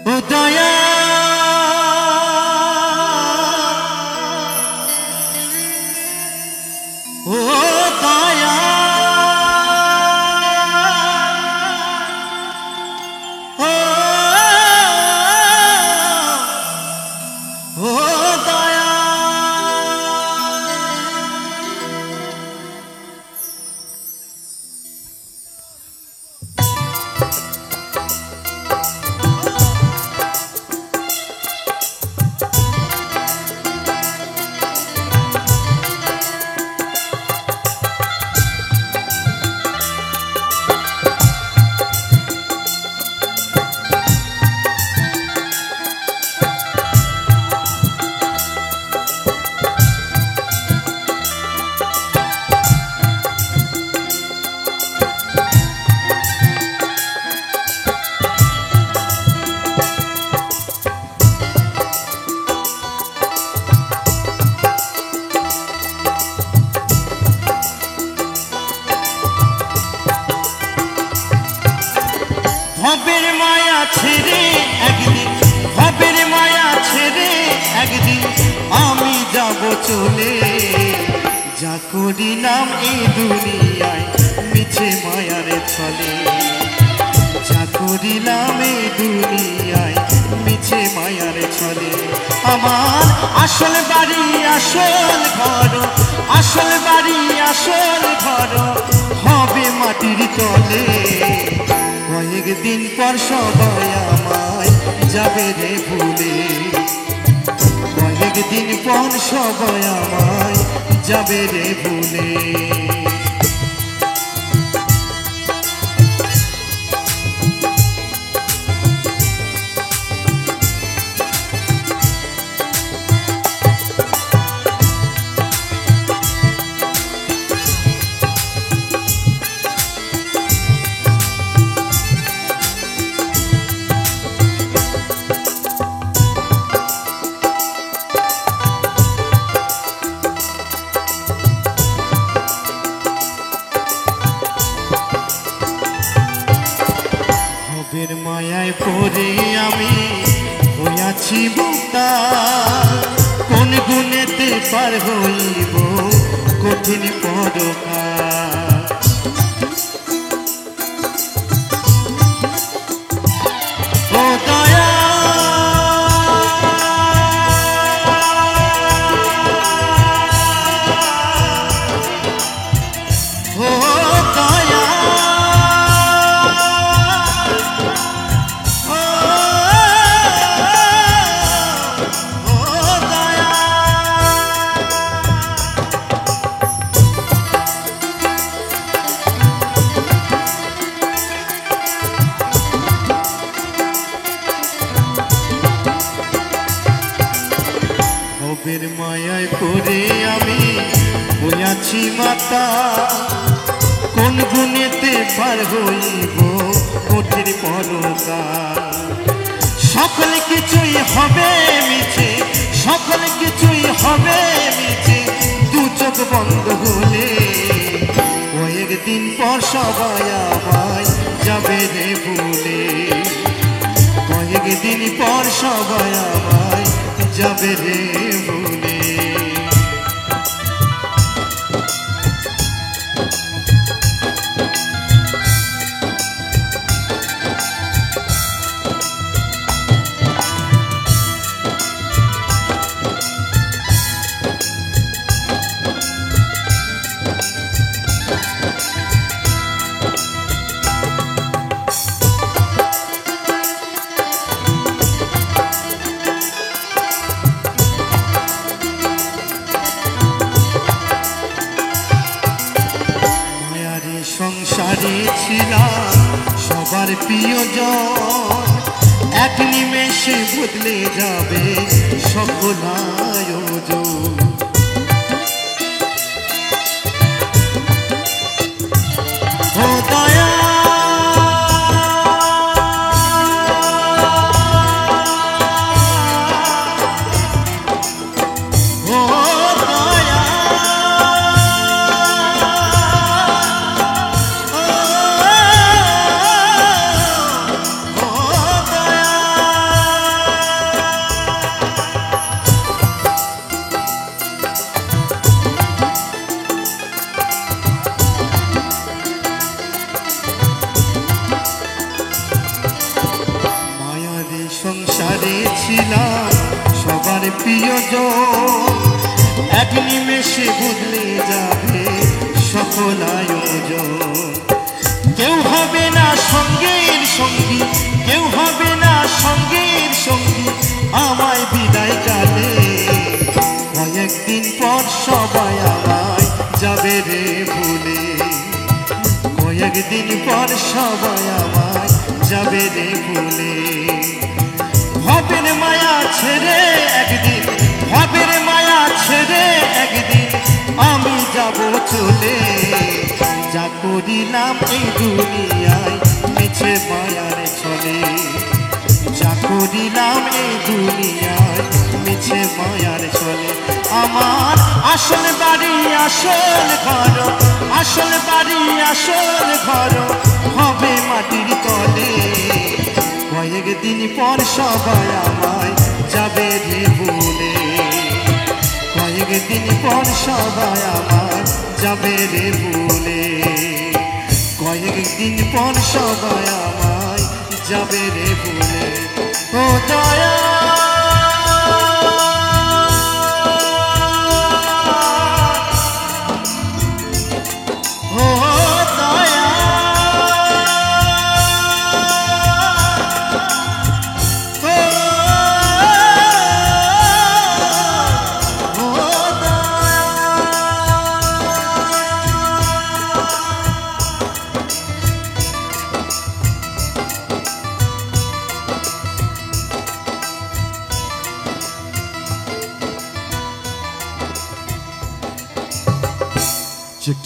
ও দয়া ও দয়া ও ও দয়া ভবের মায়া ছেড়ে একদিন ভবের মায়া ছেড়ে একদিন আমি যাব চলে যা করিলাম এই দুনিয়ায় মিছে মায়ার ছলে যা করিলাম এই দুনিয়ায় মিছে মায়ার ছলে আমার আসল বাড়ি আসল ঘর আসল বাড়ি আসল ঘর হবে মাটির তলে কয়েকদিন পর সবাই আমায় যাবে রে ভুলে কয়েকদিন পর সবাই আমায় যাবে রে ভুলে মায়ায় পড়ে আমি হইয়াছি বোকা কোন গুণেতে পার হইব কঠিন পরকাল ও দয়া ও দয়া ভবের মায়ায় পড়ে আমি হইয়াছি মাতা কোন গুণেতে পার হইব কঠিন পরকাল সকল কিছুই হবে মিছে সকল কিছুই হবে মিছে দু চোখ বন্ধ হলে কয়েকদিন পর সবাই আমায় যাবে রে ভুলে কয়েকদিন পর সবাই আমায় যাবে রে ভুলে সংসারে ছিলাম সবার প্রিয়জন এক নিমেষে বদলে যাবে সকল আয়োজন ও দয়া ছিলাম সবার প্রিয়জন, এক নিমেষে বদলে যাবে সকল আয়োজন। কেউ হবে না সঙ্গের সঙ্গী, কেউ হবে না সঙ্গের সঙ্গী আমায় বিদায় কালে। কয়েকদিন পর সবাই আমায় যাবে রে ভুলে, কয়েকদিন পর সবাই আমায় যাবে রে ভুলে। ভবের মায়া ছেড়ে একদিন, ভবের মায়া ছেড়ে একদিন আমি যাব চলে। যা করিলাম এই দুনিয়ায় মিছে মায়ার ছলে, যা করিলাম এই দুনিয়ায় মিছে মায়ার ছলে। আমার আসল বাড়ি আসল ঘর, আসল বাড়ি আসল ঘর হবে মাটির তলে। কয়েকদিন পর সবাই আমায় যাবে রে ভুলে, কয়েকদিন পর সবাই আমায় যাবে রে ভুলে, কয়েকদিন পর সবাই আমায় যাবে রে ভুলে। ও দয়া Check